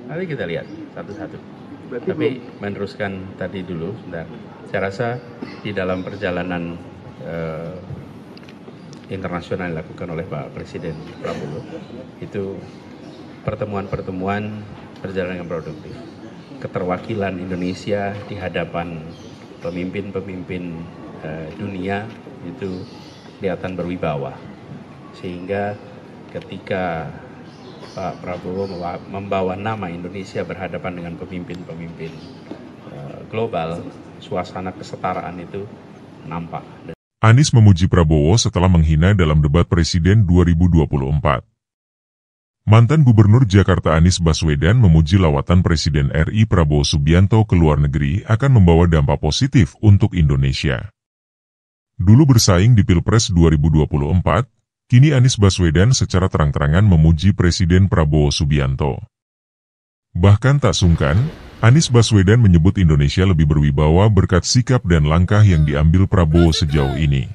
Nanti kita lihat satu-satu. Berarti Tapi meneruskan tadi dulu, sebentar. Saya rasa di dalam perjalanan internasional yang dilakukan oleh Pak Presiden Prabowo, itu pertemuan-pertemuan berjalan dengan produktif. Keterwakilan Indonesia di hadapan pemimpin-pemimpin dunia itu kelihatan berwibawa. Sehingga ketika Pak Prabowo membawa nama Indonesia berhadapan dengan pemimpin-pemimpin global, suasana kesetaraan itu nampak. Anies memuji Prabowo setelah menghina dalam debat Presiden 2024. Mantan Gubernur Jakarta Anies Baswedan memuji lawatan Presiden RI Prabowo Subianto ke luar negeri akan membawa dampak positif untuk Indonesia. Dulu bersaing di Pilpres 2024, kini Anies Baswedan secara terang-terangan memuji Presiden Prabowo Subianto. Bahkan tak sungkan, Anies Baswedan menyebut Indonesia lebih berwibawa berkat sikap dan langkah yang diambil Prabowo sejauh ini.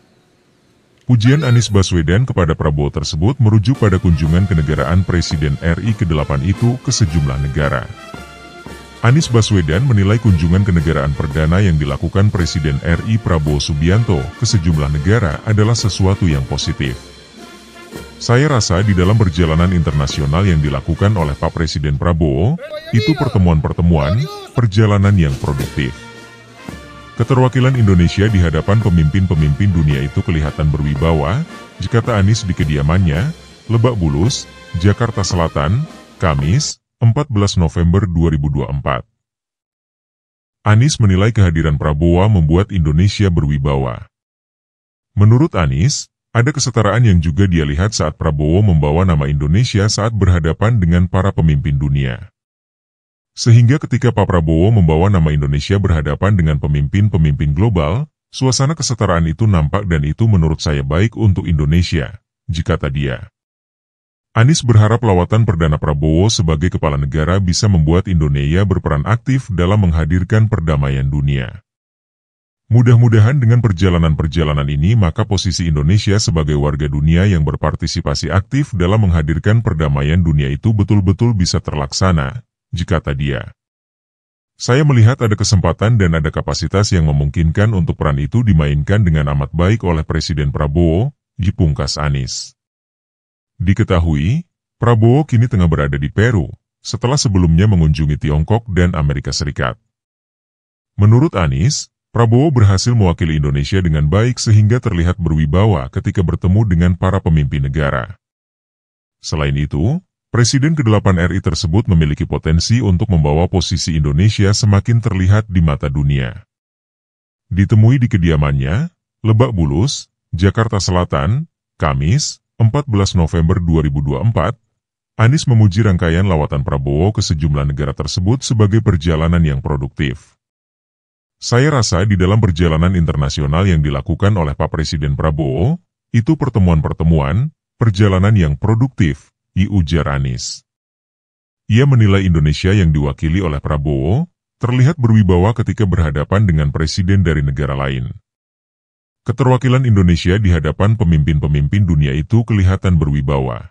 Pujian Anies Baswedan kepada Prabowo tersebut merujuk pada kunjungan kenegaraan Presiden RI ke-8 itu ke sejumlah negara. Anies Baswedan menilai kunjungan kenegaraan perdana yang dilakukan Presiden RI Prabowo Subianto ke sejumlah negara adalah sesuatu yang positif. Saya rasa di dalam perjalanan internasional yang dilakukan oleh Pak Presiden Prabowo, itu pertemuan-pertemuan, perjalanan yang produktif. Keterwakilan Indonesia di hadapan pemimpin-pemimpin dunia itu kelihatan berwibawa, kata Anies di kediamannya, Lebak Bulus, Jakarta Selatan, Kamis, 14 November 2024. Anies menilai kehadiran Prabowo membuat Indonesia berwibawa. Menurut Anies, ada kesetaraan yang juga dia lihat saat Prabowo membawa nama Indonesia saat berhadapan dengan para pemimpin dunia. Sehingga ketika Pak Prabowo membawa nama Indonesia berhadapan dengan pemimpin-pemimpin global, suasana kesetaraan itu nampak dan itu menurut saya baik untuk Indonesia, kata dia. Anies berharap lawatan Perdana Prabowo sebagai kepala negara bisa membuat Indonesia berperan aktif dalam menghadirkan perdamaian dunia. Mudah-mudahan dengan perjalanan-perjalanan ini maka posisi Indonesia sebagai warga dunia yang berpartisipasi aktif dalam menghadirkan perdamaian dunia itu betul-betul bisa terlaksana, kata dia. Saya melihat ada kesempatan dan ada kapasitas yang memungkinkan untuk peran itu dimainkan dengan amat baik oleh Presiden Prabowo, pungkas Anies. Diketahui, Prabowo kini tengah berada di Peru, setelah sebelumnya mengunjungi Tiongkok dan Amerika Serikat. Menurut Anies, Prabowo berhasil mewakili Indonesia dengan baik sehingga terlihat berwibawa ketika bertemu dengan para pemimpin negara. Selain itu, Presiden ke-8 RI tersebut memiliki potensi untuk membawa posisi Indonesia semakin terlihat di mata dunia. Ditemui di kediamannya, Lebak Bulus, Jakarta Selatan, Kamis, 14 November 2024, Anies memuji rangkaian lawatan Prabowo ke sejumlah negara tersebut sebagai perjalanan yang produktif. Saya rasa di dalam perjalanan internasional yang dilakukan oleh Pak Presiden Prabowo, itu pertemuan-pertemuan, perjalanan yang produktif, ujar Anies. Ia menilai Indonesia yang diwakili oleh Prabowo, terlihat berwibawa ketika berhadapan dengan presiden dari negara lain. Keterwakilan Indonesia di hadapan pemimpin-pemimpin dunia itu kelihatan berwibawa.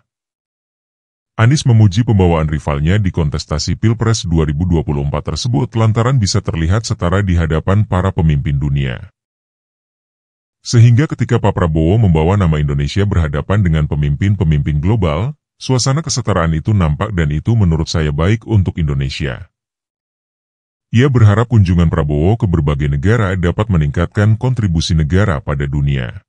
Anies memuji pembawaan rivalnya di kontestasi Pilpres 2024 tersebut lantaran bisa terlihat setara di hadapan para pemimpin dunia. Sehingga ketika Pak Prabowo membawa nama Indonesia berhadapan dengan pemimpin-pemimpin global, suasana kesetaraan itu nampak dan itu menurut saya baik untuk Indonesia. Ia berharap kunjungan Prabowo ke berbagai negara dapat meningkatkan kontribusi negara pada dunia.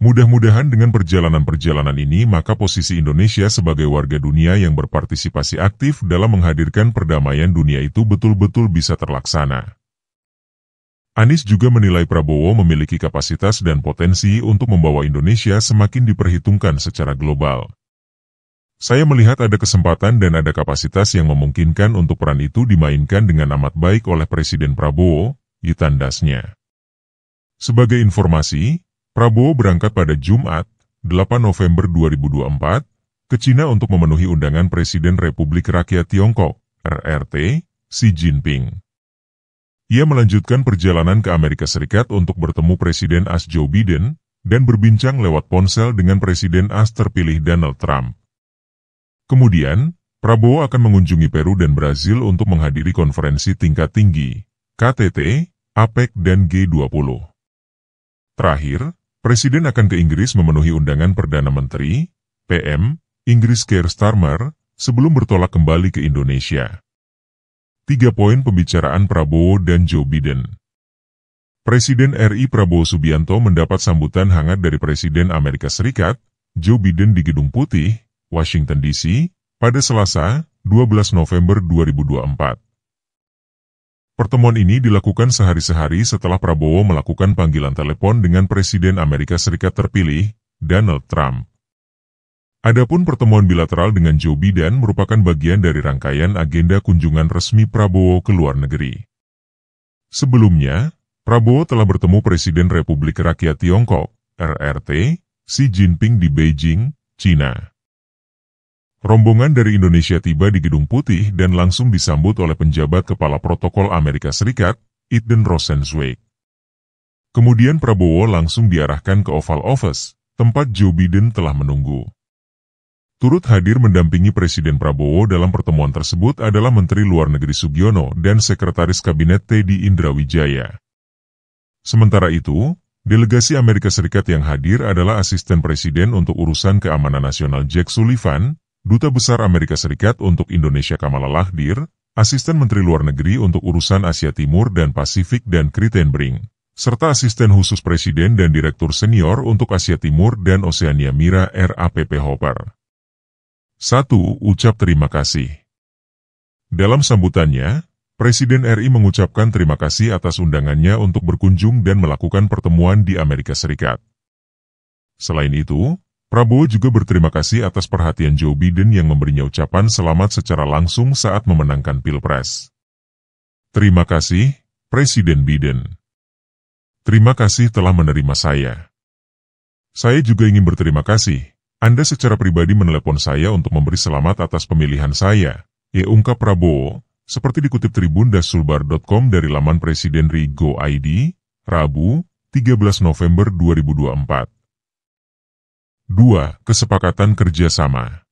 Mudah-mudahan dengan perjalanan-perjalanan ini maka posisi Indonesia sebagai warga dunia yang berpartisipasi aktif dalam menghadirkan perdamaian dunia itu betul-betul bisa terlaksana. Anies juga menilai Prabowo memiliki kapasitas dan potensi untuk membawa Indonesia semakin diperhitungkan secara global. Saya melihat ada kesempatan dan ada kapasitas yang memungkinkan untuk peran itu dimainkan dengan amat baik oleh Presiden Prabowo, tandasnya. Sebagai informasi, Prabowo berangkat pada Jumat, 8 November 2024, ke Cina untuk memenuhi undangan Presiden Republik Rakyat Tiongkok, RRT, Xi Jinping. Ia melanjutkan perjalanan ke Amerika Serikat untuk bertemu Presiden AS Joe Biden, dan berbincang lewat ponsel dengan Presiden AS terpilih Donald Trump. Kemudian, Prabowo akan mengunjungi Peru dan Brazil untuk menghadiri konferensi tingkat tinggi, KTT, APEC dan G20. Terakhir, Presiden akan ke Inggris memenuhi undangan Perdana Menteri, PM, Inggris Keir Starmer, sebelum bertolak kembali ke Indonesia. 3 poin pembicaraan Prabowo dan Joe Biden. Presiden RI Prabowo Subianto mendapat sambutan hangat dari Presiden Amerika Serikat, Joe Biden di Gedung Putih, Washington DC, pada Selasa, 12 November 2024. Pertemuan ini dilakukan sehari setelah Prabowo melakukan panggilan telepon dengan Presiden Amerika Serikat terpilih, Donald Trump. Adapun pertemuan bilateral dengan Joe Biden merupakan bagian dari rangkaian agenda kunjungan resmi Prabowo ke luar negeri. Sebelumnya, Prabowo telah bertemu Presiden Republik Rakyat Tiongkok, RRT, Xi Jinping di Beijing, China. Rombongan dari Indonesia tiba di Gedung Putih dan langsung disambut oleh penjabat Kepala Protokol Amerika Serikat, Eden Rosenzweig. Kemudian Prabowo langsung diarahkan ke Oval Office, tempat Joe Biden telah menunggu. Turut hadir mendampingi Presiden Prabowo dalam pertemuan tersebut adalah Menteri Luar Negeri Sugiono dan Sekretaris Kabinet Teddy Indrawijaya. Sementara itu, delegasi Amerika Serikat yang hadir adalah Asisten Presiden untuk Urusan Keamanan Nasional Jake Sullivan, Duta Besar Amerika Serikat untuk Indonesia Kamala Lahdir, Asisten Menteri Luar Negeri untuk Urusan Asia Timur dan Pasifik dan Kritenbrink, serta Asisten Khusus Presiden dan Direktur Senior untuk Asia Timur dan Oseania Mira RAPP Hopper. 1. Ucap terima kasih. Dalam sambutannya, Presiden RI mengucapkan terima kasih atas undangannya untuk berkunjung dan melakukan pertemuan di Amerika Serikat. Selain itu, Prabowo juga berterima kasih atas perhatian Joe Biden yang memberinya ucapan selamat secara langsung saat memenangkan Pilpres. Terima kasih, Presiden Biden. Terima kasih telah menerima saya. Saya juga ingin berterima kasih. Anda secara pribadi menelepon saya untuk memberi selamat atas pemilihan saya, ungkap Prabowo, seperti dikutip tribun-sulbar.com dari laman Presiden RI.go ID, Rabu, 13 November 2024. 2. Kesepakatan kerjasama.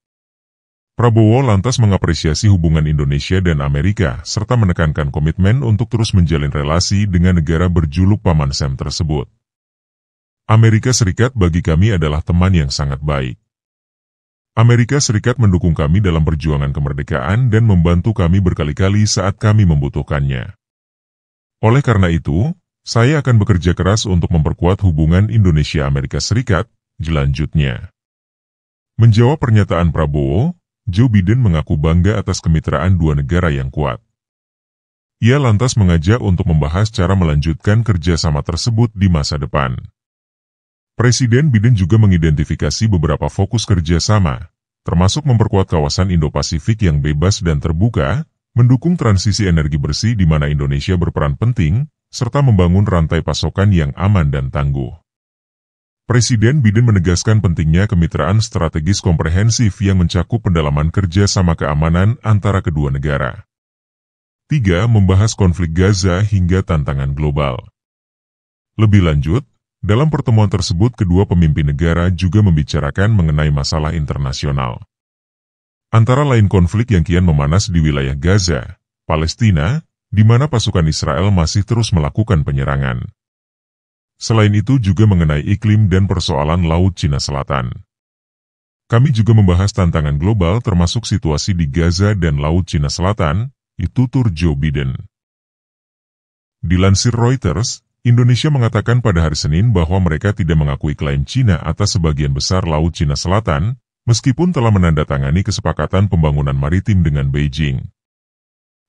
Prabowo lantas mengapresiasi hubungan Indonesia dan Amerika serta menekankan komitmen untuk terus menjalin relasi dengan negara berjuluk Paman Sam tersebut. Amerika Serikat bagi kami adalah teman yang sangat baik. Amerika Serikat mendukung kami dalam perjuangan kemerdekaan dan membantu kami berkali-kali saat kami membutuhkannya. Oleh karena itu, saya akan bekerja keras untuk memperkuat hubungan Indonesia-Amerika Serikat, selanjutnya. Menjawab pernyataan Prabowo, Joe Biden mengaku bangga atas kemitraan dua negara yang kuat. Ia lantas mengajak untuk membahas cara melanjutkan kerjasama tersebut di masa depan. Presiden Biden juga mengidentifikasi beberapa fokus kerjasama, termasuk memperkuat kawasan Indo-Pasifik yang bebas dan terbuka, mendukung transisi energi bersih di mana Indonesia berperan penting, serta membangun rantai pasokan yang aman dan tangguh. Presiden Biden menegaskan pentingnya kemitraan strategis komprehensif yang mencakup pendalaman kerjasama keamanan antara kedua negara. 3. Membahas konflik Gaza hingga tantangan global. Lebih lanjut, dalam pertemuan tersebut kedua pemimpin negara juga membicarakan mengenai masalah internasional. Antara lain konflik yang kian memanas di wilayah Gaza, Palestina, di mana pasukan Israel masih terus melakukan penyerangan. Selain itu juga mengenai iklim dan persoalan Laut Cina Selatan. Kami juga membahas tantangan global termasuk situasi di Gaza dan Laut Cina Selatan, ditutur Joe Biden. Dilansir Reuters, Indonesia mengatakan pada hari Senin bahwa mereka tidak mengakui klaim Cina atas sebagian besar Laut Cina Selatan, meskipun telah menandatangani kesepakatan pembangunan maritim dengan Beijing.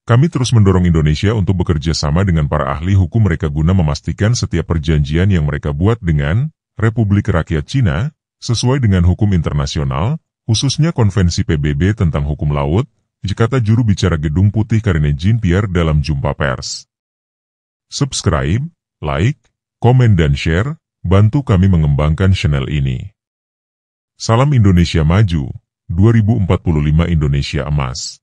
Kami terus mendorong Indonesia untuk bekerja sama dengan para ahli hukum mereka guna memastikan setiap perjanjian yang mereka buat dengan Republik Rakyat Cina, sesuai dengan hukum internasional, khususnya Konvensi PBB tentang hukum laut, kata juru bicara Gedung Putih Karine Jean-Pierre dalam jumpa pers. Subscribe, like, komen dan share, bantu kami mengembangkan channel ini. Salam Indonesia Maju, 2045 Indonesia Emas.